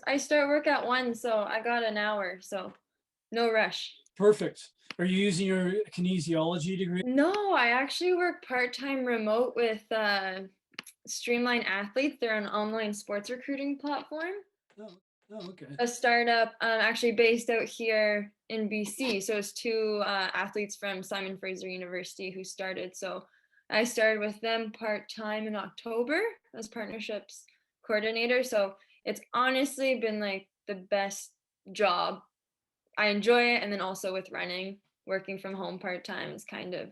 I start work at 1, so I got an hour, so no rush. Perfect. Are you using your kinesiology degree? No, I actually work part-time remote with Streamline Athletes. They're an online sports recruiting platform. Oh, oh, okay. A startup actually based out here in BC. So it's two athletes from Simon Fraser University who started. So I started with them part-time in October as partnerships coordinator. So it's honestly been like the best job. I enjoy it. And then also with running, working from home part-time is kind of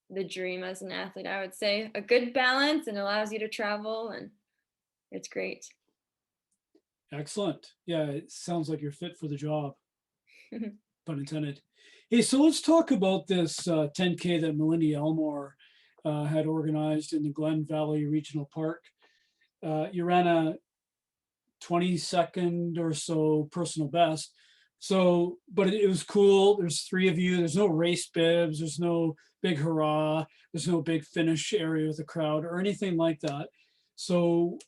the dream as an athlete, I would say. A good balance and allows you to travel, and it's great. Excellent. Yeah, it sounds like you're fit for the job, pun intended. Hey, so let's talk about this 10K that Malindi Elmore had organized in the Glen Valley Regional Park. You ran a 22nd or so personal best. So, but it was cool. There's three of you. There's no race bibs. There's no big hurrah. There's no big finish area with the crowd or anything like that. So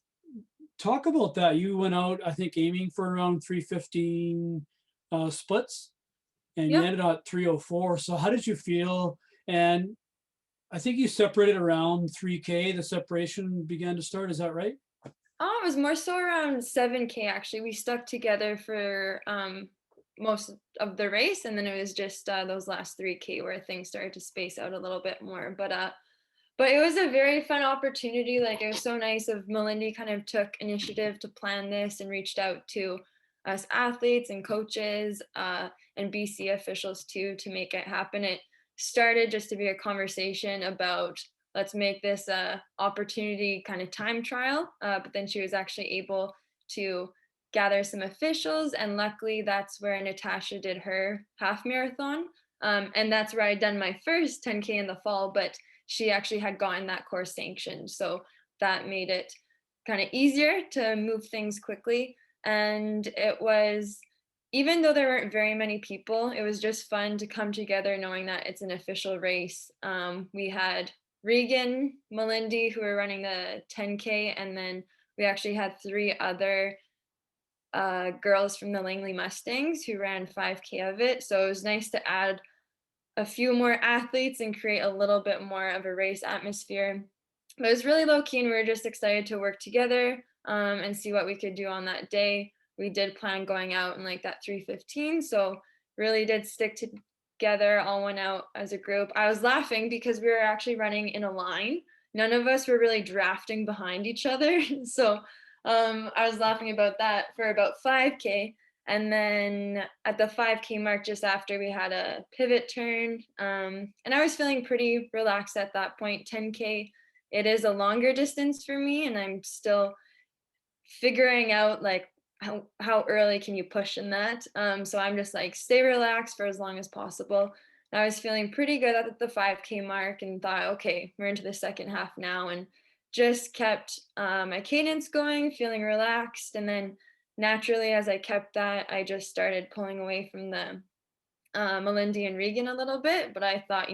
talk about that. You went out, I think, aiming for around 315 splits, and you Yep. ended at 304. So how did you feel? And I think you separated around 3K. The separation began to start. Is that right? Oh, it was more so around 7K actually. We stuck together for most of the race, and then it was just those last 3K where things started to space out a little bit more. But it was a very fun opportunity. Like, it was so nice of Malindi kind of took initiative to plan this and reached out to us athletes and coaches and BC officials too to make it happen. It started just to be a conversation about let's make this a opportunity kind of time trial. But then she was actually able to gather some officials, and luckily that's where Natasha did her half marathon. And that's where I'd done my first 10K in the fall, but she actually had gotten that course sanctioned. So that made it kind of easier to move things quickly. And it was, even though there weren't very many people, it was just fun to come together knowing that it's an official race. We had Regan, Malindi, who were running the 10K, and then we actually had three other girls from the Langley Mustangs who ran 5K of it. So it was nice to add a few more athletes and create a little bit more of a race atmosphere. But it was really low key, and we were just excited to work together and see what we could do on that day. We did plan going out in like that 3:15, so really did stick together, all went out as a group. I was laughing because we were actually running in a line. None of us were really drafting behind each other. So I was laughing about that for about 5K. And then at the 5K mark, just after, we had a pivot turn. And I was feeling pretty relaxed at that point. 10K, it is a longer distance for me, and I'm still figuring out like how early can you push in that. So I'm just like, stay relaxed for as long as possible. And I was feeling pretty good at the 5K mark and thought, okay, we're into the second half now, and just kept my cadence going, feeling relaxed. And then naturally, as I kept that, I just started pulling away from the Malindi and Regan a little bit. But I thought,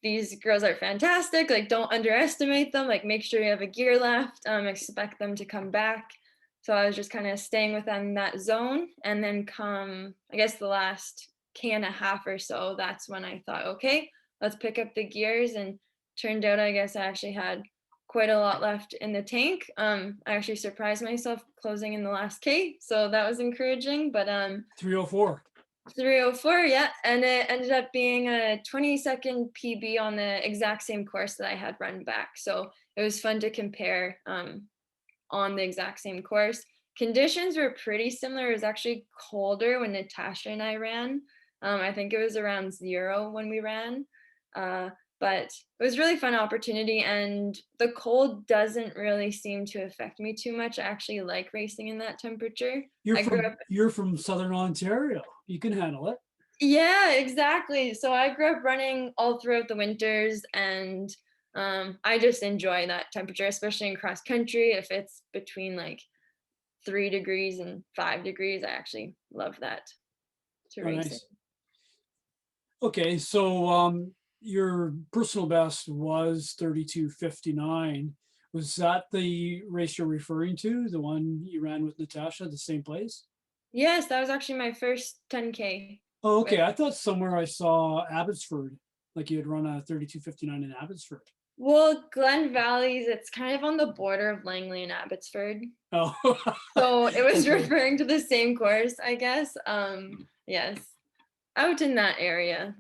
these girls are fantastic. Like, don't underestimate them. Like, make sure you have a gear left. Expect them to come back. So I was just kind of staying within that zone. And then come, I guess, the last K and a half or so, that's when I thought, okay, let's pick up the gears. And turned out, I guess, I actually had quite a lot left in the tank. I actually surprised myself closing in the last K. So that was encouraging. But 304. 3:04, yeah, and it ended up being a 20-second PB on the exact same course that I had run back. So it was fun to compare on the exact same course. Conditions were pretty similar. It was actually colder when Natasha and I ran. I think it was around 0 when we ran. But it was really fun opportunity, and the cold doesn't really seem to affect me too much. I actually like racing in that temperature. You're I grew from up you're from Southern Ontario. You can handle it. Yeah, exactly. So I grew up running all throughout the winters, and I just enjoy that temperature, especially in cross country. If it's between like 3 degrees and 5 degrees, I actually love that to Oh, race in. nice. Okay, so your personal best was 32:59. Was that the race you're referring to? The one you ran with Natasha, the same place? Yes, that was actually my first 10K Oh, with. okay. I thought somewhere I saw Abbotsford, like you had run a 32:59 in Abbotsford. Well, Glen Valley's, it's kind of on the border of Langley and Abbotsford. Oh, So it was okay. referring to the same course, I guess. Yes, out in that area.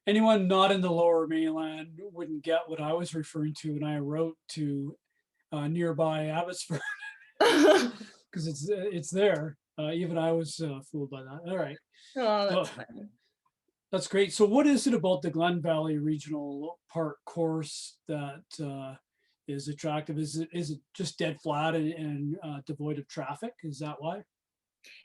Anyone not in the Lower Mainland wouldn't get what I was referring to when I wrote to nearby Abbotsford because it's there. Even I was fooled by that. All right, Oh, so that's fun. that's great. So, what is it about the Glen Valley Regional Park course that is attractive? Is it just dead flat and devoid of traffic? Is that why?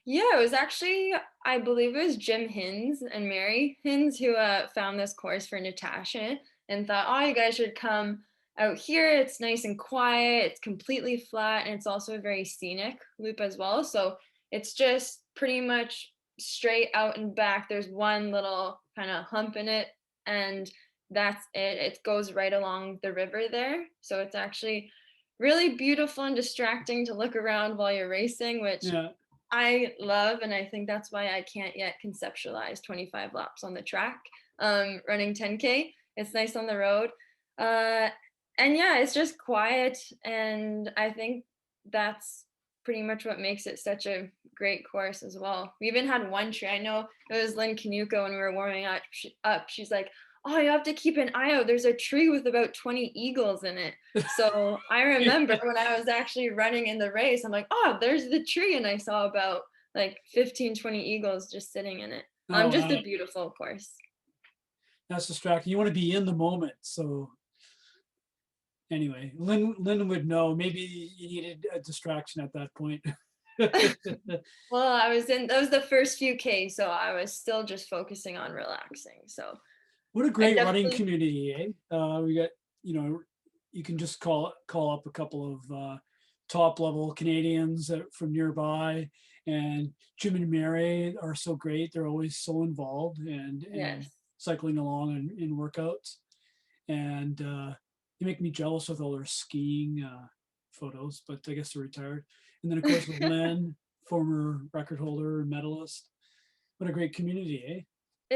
Yeah, it was actually, I believe it was Jim Hins and Mary Hins who found this course for Natasha and thought, oh, you guys should come out here. It's nice and quiet. It's completely flat, and it's also a very scenic loop as well. So it's just pretty much straight out and back. There's one little kind of hump in it, and that's it. It goes right along the river there. So it's actually really beautiful and distracting to look around while you're racing, which Yeah. I love, and I think that's why I can't yet conceptualize 25 laps on the track, running 10K. It's nice on the road. Uh, and yeah, it's just quiet. And I think that's pretty much what makes it such a great course as well. We even had one tree. I know it was Lynn Canuco when we were warming up. She's like, oh, you have to keep an eye out. There's a tree with about 20 eagles in it. So I remember when I was actually running in the race, I'm like, oh, there's the tree. And I saw about like 15, 20 eagles just sitting in it. Oh, Just wow. a beautiful course. That's distracting. You want to be in the moment. So anyway, Lynn would know. Maybe you needed a distraction at that point. Well, that was the first few K, so I was still just focusing on relaxing. So What a I great running definitely, community, eh? We got, you can just call up a couple of top level Canadians from nearby, and Jim and Mary are so great. They're always so involved and yes. cycling along in workouts, and they make me jealous with all their skiing photos. But I guess they're retired. And then of course with Len, former record holder, medalist. What a great community, eh?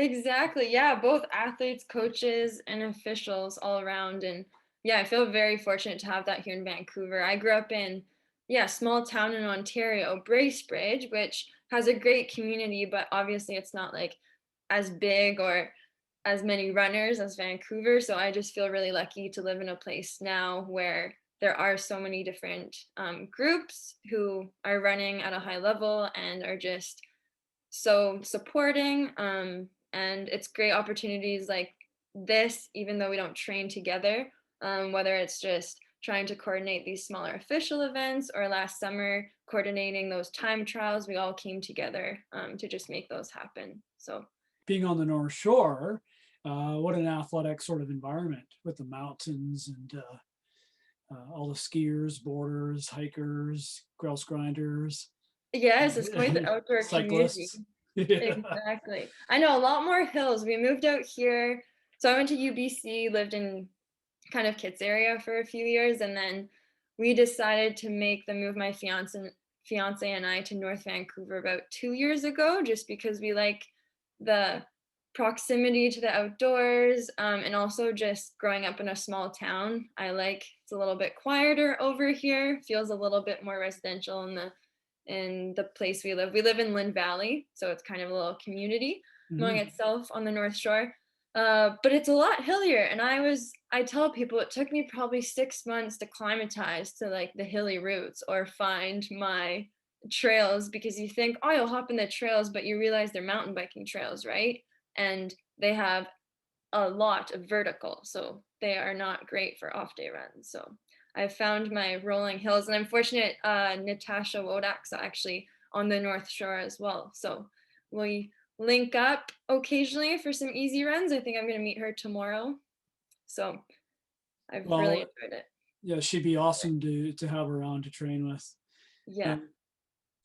Exactly. Yeah, both athletes, coaches, and officials all around. And yeah, I feel very fortunate to have that here in Vancouver. I grew up in, yeah, small town in Ontario, Bracebridge, which has a great community, but obviously it's not like as big or as many runners as Vancouver. So I just feel really lucky to live in a place now where there are so many different groups who are running at a high level and are just so supporting, and it's great opportunities like this, even though we don't train together, whether it's just trying to coordinate these smaller official events or last summer coordinating those time trials. We all came together to just make those happen. So Being on the North Shore, what an athletic sort of environment with the mountains and all the skiers, boarders, hikers, grouse grinders, yes, it's quite the outdoor community. cyclists. Yeah. Exactly. I know a lot more hills. We moved out here. So I went to UBC, lived in kind of Kits area for a few years, and then we decided to make the move, my fiance and I, to North Vancouver about 2 years ago, just because we like the proximity to the outdoors, and also just growing up in a small town. I like it's a little bit quieter over here, feels a little bit more residential in the place we live. We live in Lynn Valley, so it's kind of a little community among Mhm. itself on the North Shore. But it's a lot hillier, and I tell people it took me probably 6 months to climatize to like the hilly routes or find my trails, because you think, oh, you'll hop in the trails, but you realize they're mountain biking trails, right? And they have a lot of vertical, so they are not great for off day runs. So I found my rolling hills, and I'm fortunate Natasha Wodak's actually on the North Shore as well. So we link up occasionally for some easy runs. I think I'm going to meet her tomorrow. So I've really Well, enjoyed it. yeah, she'd be awesome to have around to train with. Yeah. Um,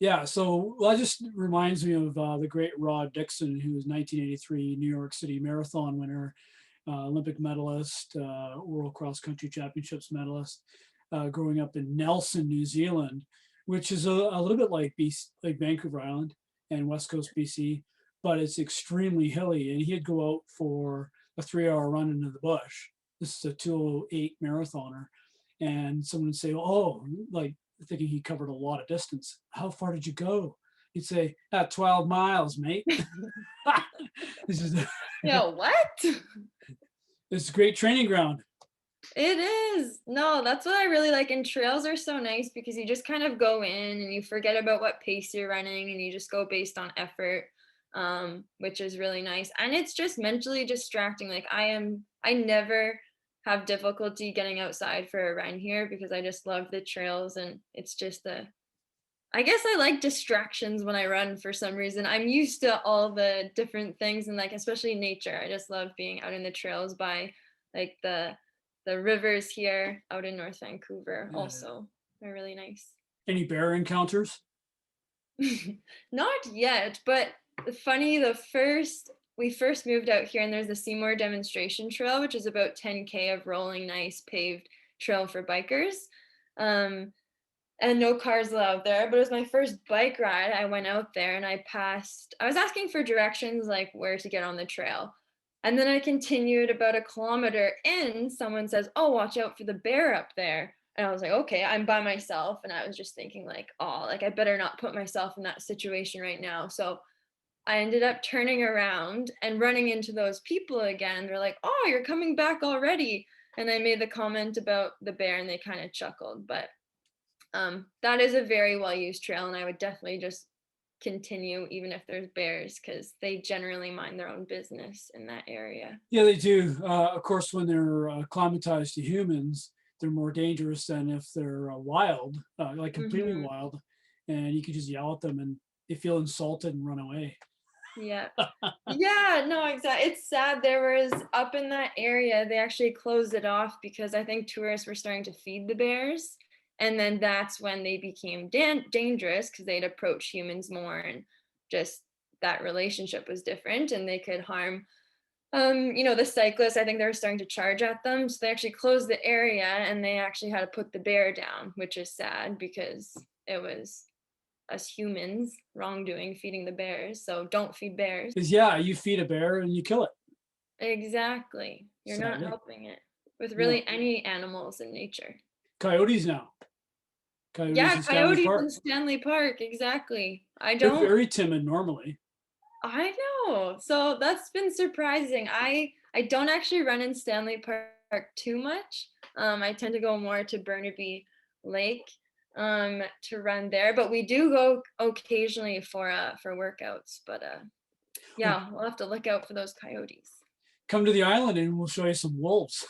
yeah, so well, that just reminds me of the great Rod Dixon, who was 1983 New York City Marathon winner, Olympic medalist, World Cross Country Championships medalist. growing up in Nelson, New Zealand, which is a little bit like like Vancouver Island and West Coast BC, but it's extremely hilly. And he'd go out for a 3 hour run into the bush. This is a 2:08 marathoner. And someone would say, oh, like thinking he covered a lot of distance. How far did you go? He'd say, 12 miles, mate. This is Yeah, what? it's a great training ground. It is. No, that's what I really like. And trails are so nice because you just kind of go in and you forget about what pace you're running and you just go based on effort, which is really nice. And it's just mentally distracting. Like I never have difficulty getting outside for a run here because I just love the trails and it's just I guess I like distractions when I run for some reason. I'm used to all the different things and like especially nature. I just love being out in the trails by like the rivers here out in North Vancouver Yeah. also. They're really nice. Any bear encounters? Not yet, but funny, we first moved out here and there's the Seymour demonstration trail, which is about 10K of rolling nice paved trail for bikers. Um, and no cars allowed there. But it was my first bike ride. I went out there and I was asking for directions, like where to get on the trail. And then I continued about a kilometer in, someone says, oh, watch out for the bear up there. And I was like, okay, I'm by myself. And I was just thinking like, oh, like I better not put myself in that situation right now. So I ended up turning around and running into those people again. They're like, oh, you're coming back already. And I made the comment about the bear and they kind of chuckled. But that is a very well used trail, and I would definitely just continue even if there's bears because they generally mind their own business in that area. Yeah, they do. Of course, when they're acclimatized to humans, they're more dangerous than if they're wild, like completely Hmm. wild. And you can just yell at them and they feel insulted and run away. Yeah. Yeah, no, exactly. It's sad. There was up in that area, they actually closed it off because I think tourists were starting to feed the bears. And then that's when they became dangerous because they'd approach humans more and just that relationship was different and they could harm the cyclists. I think they were starting to charge at them. So they actually closed the area and they actually had to put the bear down, which is sad because it was us humans wrongdoing feeding the bears. So don't feed bears. Because yeah, you feed a bear and you kill it. Exactly. You're not Sadly, helping it with no. really any animals in nature. Coyotes now. Coyotes Yeah, in Stanley coyotes in Park. Stanley Park. Exactly. They're very timid normally. I know. So that's been surprising. I don't actually run in Stanley Park too much. I tend to go more to Burnaby Lake to run there, but we do go occasionally for workouts. But Well, yeah, we'll have to look out for those coyotes. come to the island and we'll show you some wolves.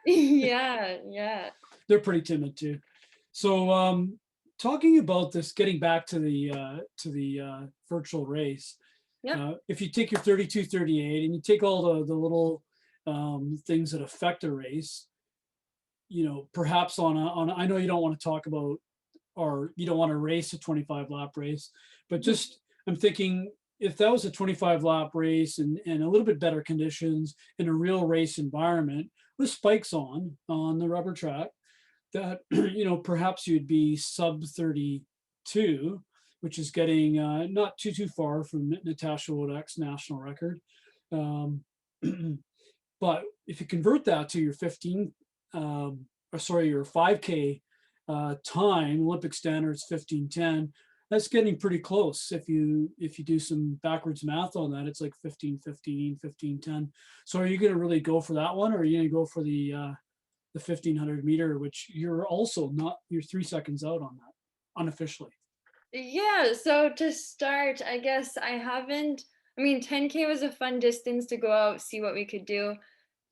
Yeah, yeah. They're pretty timid too. So, talking about this, getting back to the virtual race, Yep. if you take your 32, 38, and you take all the little things that affect a race, perhaps I know you don't want to talk about, or you don't want to race a 25 lap race, but just I'm thinking if that was a 25 lap race and a little bit better conditions in a real race environment with spikes on the rubber track, that perhaps you'd be sub 32, which is getting not too far from Natasha Wodek's national record. Um, but if you convert that to your 15, or sorry, your 5K time, Olympic standards 15:10, that's getting pretty close. If you do some backwards math on that, it's like 15:15, 15:10. So are you going to really go for that one, or are you going to go for the 1500 meter, which you're 3 seconds out on that unofficially? Yeah, so to start, I guess I mean, 10K was a fun distance to go out, see what we could do.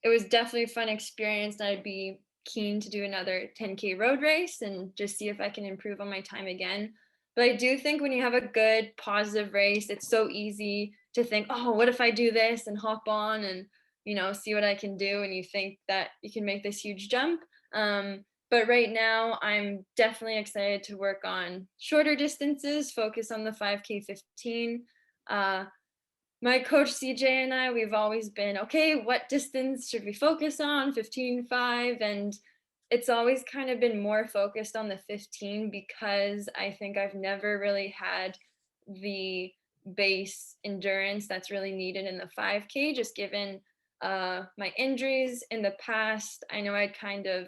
It was definitely a fun experience, and I'd be keen to do another 10K road race and just see if I can improve on my time again. But I do think when you have a good, positive race, it's so easy to think, oh, what if I do this and hop on and, see what I can do. And you think that you can make this huge jump. But right now, I'm definitely excited to work on shorter distances, focus on the 5K 15. My coach CJ and I, we've always been, okay, what distance should we focus on? 15.5. And it's always kind of been more focused on the 15 because I think I've never really had the base endurance that's really needed in the 5K, just given my injuries in the past. I know I'd kind of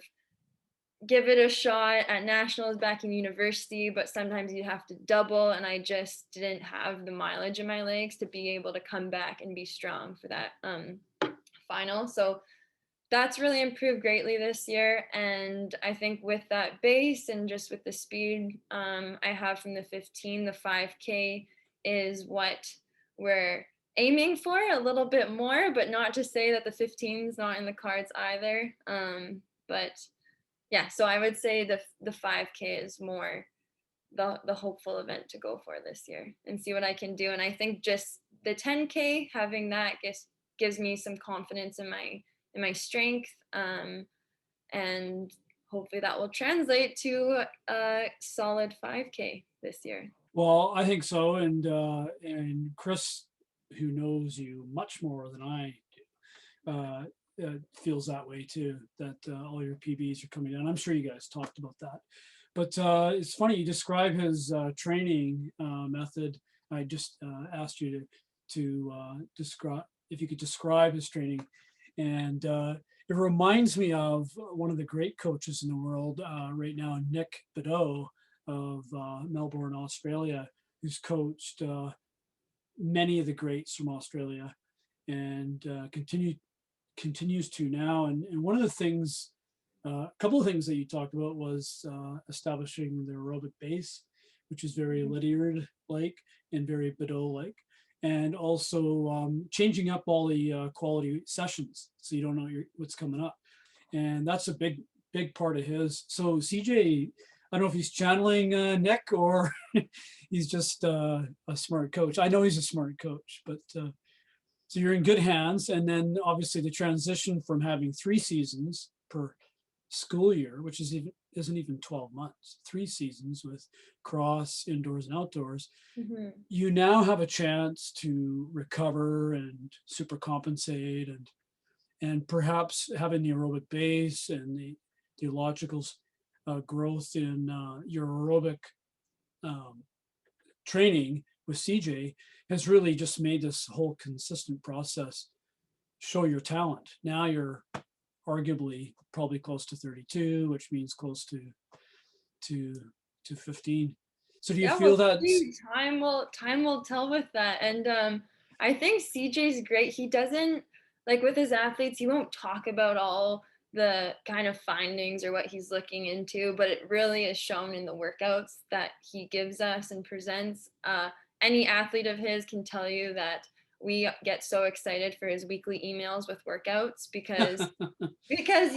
give it a shot at nationals back in university, but sometimes you have to double, and I just didn't have the mileage in my legs to be able to come back and be strong for that final. So that's really improved greatly this year. And I think with that base and just with the speed I have from the 15, the 5K is what we're aiming for a little bit more, but not to say that the 15 is not in the cards either. But yeah, so I would say the 5K is more the hopeful event to go for this year and see what I can do. And I think just the 10K, having that gives me some confidence in my strength, and hopefully that will translate to a solid 5K this year. Well, I think so, and Chris, who knows you much more than I do, feels that way too. That all your PBs are coming down. I'm sure you guys talked about that, but it's funny you describe his training method. I just asked you to describe if you could describe his training, and it reminds me of one of the great coaches in the world right now, Nick Bideau of Melbourne, Australia, who's coached many of the greats from Australia and continues to now. And one of the things, a couple of things that you talked about was establishing the aerobic base, which is very Lydiard like and very Bideau like, and also changing up all the quality sessions so you don't know what's coming up. And that's a big part of his. So CJ, I don't know if he's channeling Nick or he's just a smart coach. I know he's a smart coach, but so you're in good hands. And then obviously the transition from having 3 seasons per school year, which isn't even 12 months, 3 seasons with cross, indoors and outdoors. Mm-hmm. You now have a chance to recover and super compensate and perhaps having the aerobic base and the logical growth in your aerobic training with CJ has really just made this whole consistent process show your talent. Now you're arguably probably close to 32, which means close to 15. So do you Yeah, feel we'll that? see. Time will tell with that. And I think CJ's great. He doesn't, like with his athletes, he won't talk about all the kind of findings or what he's looking into, but it really is shown in the workouts that he gives us and presents. Any athlete of his can tell you that we get so excited for his weekly emails with workouts because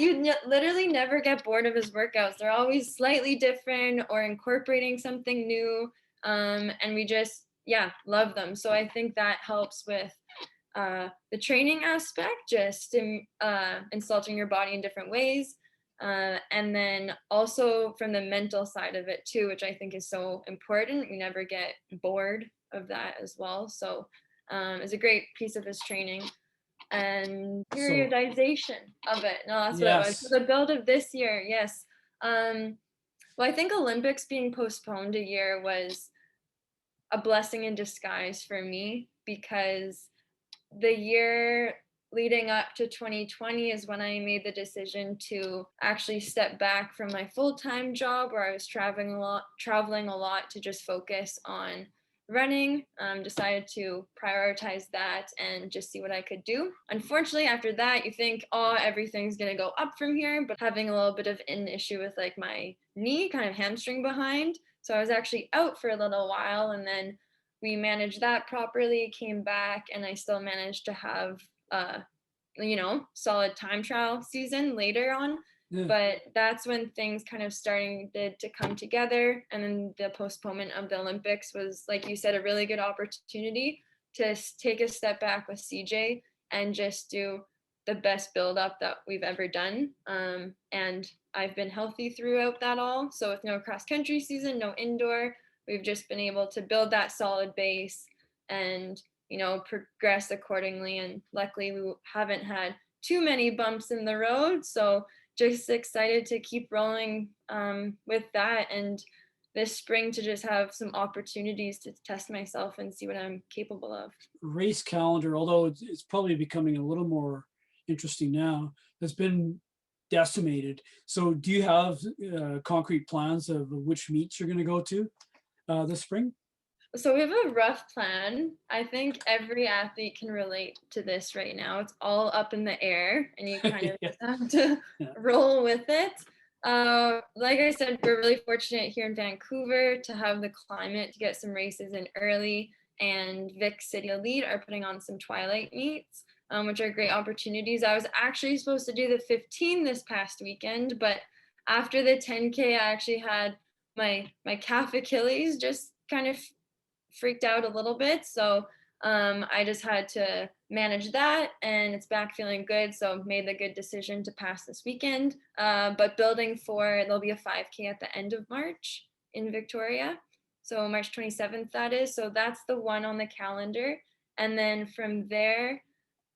you literally never get bored of his workouts. They're always slightly different or incorporating something new. And we just, yeah, love them. So I think that helps with the training aspect, just insulting your body in different ways. And then also from the mental side of it too, which I think is so important. We never get bored of that as well. So it's a great piece of his training. And periodization of it. No, that's what it was. Yes. So the build of this year, yes. Well, I think Olympics being postponed a year was a blessing in disguise for me because the year leading up to 2020 is when I made the decision to actually step back from my full-time job where I was traveling a lot to just focus on running. Decided to prioritize that and just see what I could do. Unfortunately, after that, you think, oh, everything's gonna go up from here, but having a little bit of an issue with like my knee, kind of hamstring behind. So I was actually out for a little while, and then we managed that properly, came back, and I still managed to have solid time trial season later on. Yeah. But that's when things kind of started to come together. And then the postponement of the Olympics was, like you said, a really good opportunity to take a step back with CJ and just do the best build up that we've ever done. And I've been healthy throughout that all. So with no cross country season, no indoor, we've just been able to build that solid base and progress accordingly. And luckily we haven't had too many bumps in the road. So just excited to keep rolling with that, and this spring to just have some opportunities to test myself and see what I'm capable of. Race calendar, although it's probably becoming a little more interesting now, has been decimated. So do you have concrete plans of which meets you're going to go to this spring? So we have a rough plan. I think every athlete can relate to this right now. It's all up in the air, and you kind of Yeah, just have to yeah. roll with it. Like I said, we're really fortunate here in Vancouver to have the climate to get some races in early, and Vic City Elite are putting on some twilight meets, which are great opportunities. I was actually supposed to do the 15 this past weekend, but after the 10K, I actually had my calf Achilles just kind of freaked out a little bit. So I just had to manage that, and it's back feeling good. So made the good decision to pass this weekend. But building for, there'll be a 5K at the end of March in Victoria. So March 27th, that is. So that's the one on the calendar. And then from there,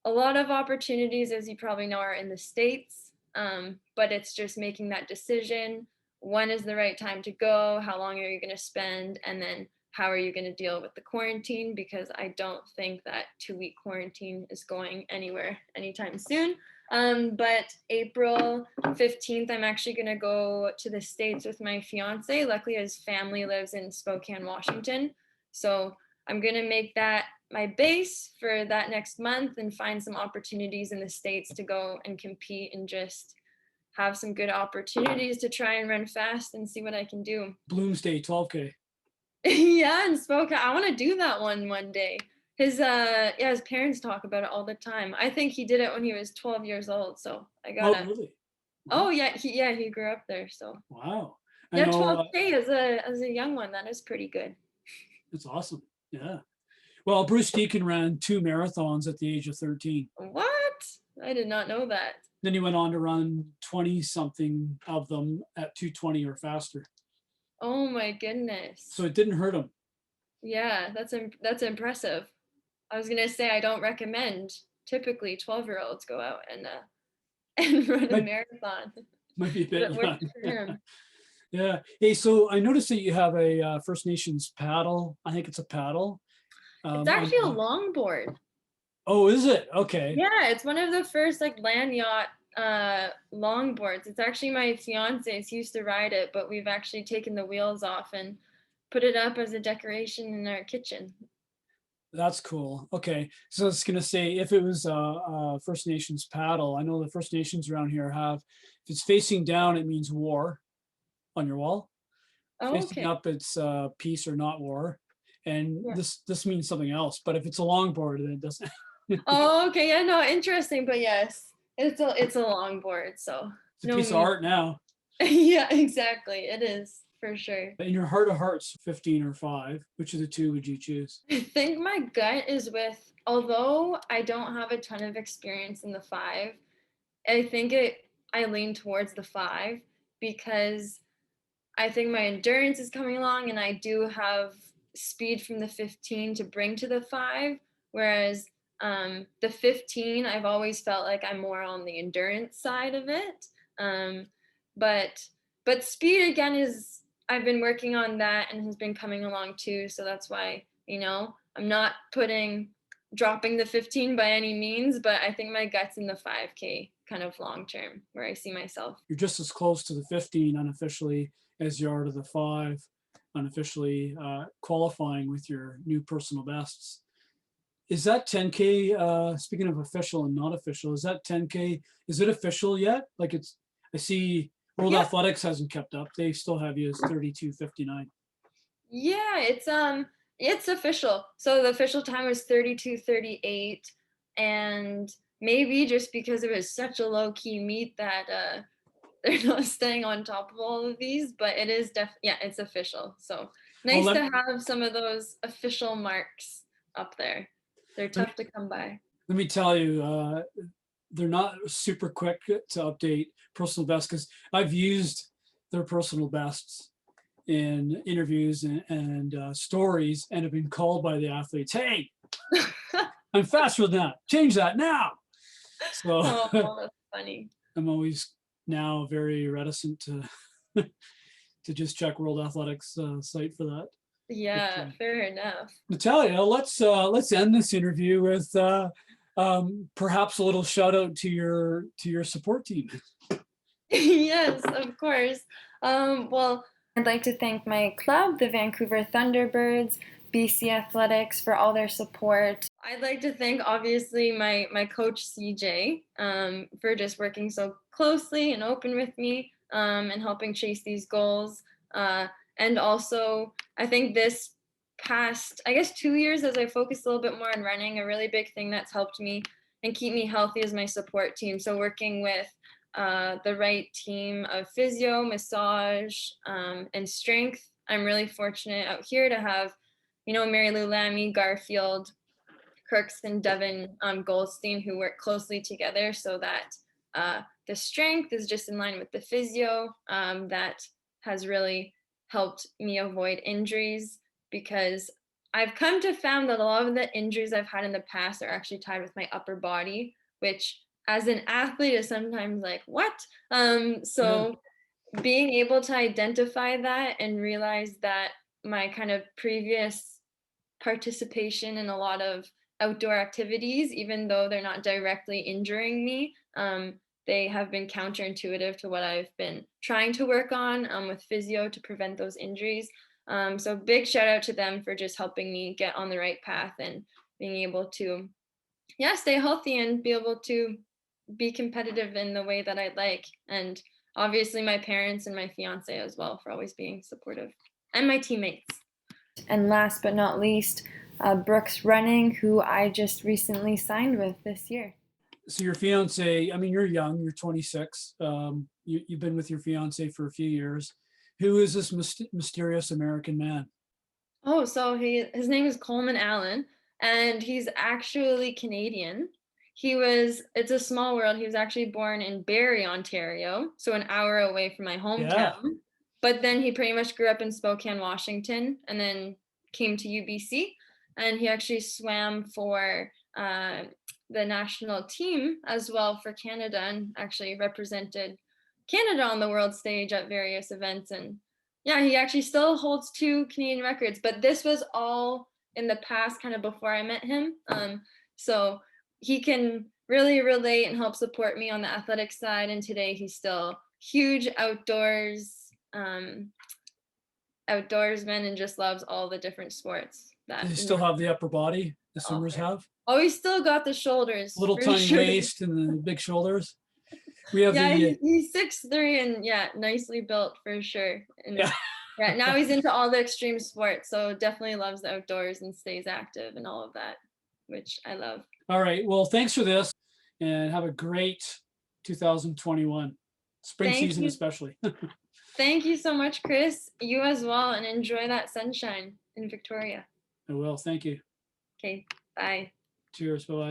a lot of opportunities, as you probably know, are in the States. But it's just making that decision. When is the right time to go? How long are you going to spend? And then how are you going to deal with the quarantine? Because I don't think that 2-week quarantine is going anywhere anytime soon. But April 15th, I'm actually going to go to the States with my fiance. Luckily, his family lives in Spokane, Washington. So I'm going to make that my base for that next month and find some opportunities in the States to go and compete and just have some good opportunities to try and run fast and see what I can do. Bloomsday 12K. Yeah, and Spokane. I want to do that one day. His parents talk about it all the time. I think he did it when he was 12 years old, so I Oh, gotta. really? Oh Wow. yeah, he grew up there, so Wow. I yeah, know 12K as a young one, that is pretty good. it's awesome. Yeah. Well, Bruce Deacon ran 2 marathons at the age of 13. What? I did not know that. Then he went on to run 20 something of them at 2:20 or faster. Oh my goodness. So it didn't hurt him. Yeah, that's impressive. I was gonna say I don't recommend. Typically, 12-year-olds go out and and run a Might, marathon, might be a but bit it young. worked for him. Yeah. Hey, so I noticed that you have a First Nations paddle. I think it's a paddle. It's On actually a your, longboard. oh, is it? Okay. Yeah, it's one of the first like land yacht longboards. It's actually my fiance's. He used to ride it, but we've actually taken the wheels off and put it up as a decoration in our kitchen. That's cool. Okay. So I was going to say, if it was a First Nations paddle, I know the First Nations around here have, if it's facing down, it means war on your wall. Oh, Facing okay. up, it's peace or not war. And Yeah. this means something else. But if it's a longboard, then it doesn't. Oh, okay. Yeah, no, interesting. But yes, it's a longboard, so It's a no piece of mean. art now. Yeah, exactly. It is for sure. But in your heart of hearts, 15 or 5, which of the two would you choose? I think my gut is with, although I don't have a ton of experience in the 5, I think I lean towards the 5 because I think my endurance is coming along and I do have speed from the 15 to bring to the 5. Whereas the 15, I've always felt like I'm more on the endurance side of it. Um, but but speed again is, I've been working on that and has been coming along too. So that's why, I'm not dropping the 15 by any means, but I think my gut's in the 5K kind of long term where I see myself. You're just as close to the 15 unofficially as you are to the 5 unofficially, qualifying with your new personal bests. Is that 10K, speaking of official and not official, is that 10K, is it official yet? Like I see World Yeah, Athletics hasn't kept up. They still have you as 32:59. yeah, it's official. So the official time was 32:38, and maybe just because it was such a low key meet that they're not staying on top of all of these, but it is yeah, it's official. So Well, nice to have some of those official marks up there. They're let tough to come by. let me tell you, they're not super quick to update personal best because I've used their personal bests in interviews and stories and have been called by the athletes, hey, I'm faster than that. Change that now. So Oh, that's funny. I'm always now very reticent to to just check World Athletics site for that. But, Yeah, fair enough. Natalia, let's end this interview with perhaps a little shout out to your support team. Yes, of course. Well, I'd like to thank my club, the Vancouver Thunderbirds, BC Athletics, for all their support. I'd like to thank, obviously, my coach, CJ, for just working so closely and open with me, and helping chase these goals. And also, I think this past, I guess, 2 years, as I focused a little bit more on running, a really big thing that's helped me and keep me healthy is my support team. So working with the right team of physio, massage, and strength. I'm really fortunate out here to have, Mary Lou Lammy, Garfield, Kirks, and Devin Goldstein, who work closely together so that the strength is just in line with the physio. That has really helped me avoid injuries, because I've come to found that a lot of the injuries I've had in the past are actually tied with my upper body, which as an athlete is sometimes like, what? Yeah. So being able to identify that and realize that my kind of previous participation in a lot of outdoor activities, even though they're not directly injuring me, they have been counterintuitive to what I've been trying to work on with physio to prevent those injuries. So big shout out to them for just helping me get on the right path and being able to, yeah, stay healthy and be able to be competitive in the way that I'd like. And obviously my parents and my fiance as well for always being supportive, and my teammates. And last but not least, Brooks Running, who I just recently signed with this year. So your fiance, I mean, you're young, you're 26. You've been with your fiance for a few years. Who is this mysterious American man? Oh, so his name is Coleman Allen, and he's actually Canadian. It's a small world. He was actually born in Barrie, Ontario, so an hour away from my Yeah. hometown. But then he pretty much grew up in Spokane, Washington, and then came to UBC. And he actually swam for the national team as well for Canada, and actually represented Canada on the world stage at various events. And yeah, he actually still holds 2 Canadian records, but this was all in the past, kind of before I met him. So he can really relate and help support me on the athletic side. And today he's still huge outdoorsman and just loves all the different sports Does that. he still have the upper body the swimmers Offer. have? Oh, he's still got the shoulders Little for tiny sure. waist and the big shoulders. We have Yeah, the he's 6'3" and yeah, nicely built for sure. And yeah. yeah, now he's into all the extreme sports, so definitely loves the outdoors and stays active and all of that, which I love. All right. Well, thanks for this, and have a great 2021 spring Thank season, you. especially. Thank you so much, Chris. You as well, and enjoy that sunshine in Victoria. I will. Thank you. Okay, bye. Cheers. Bye bye.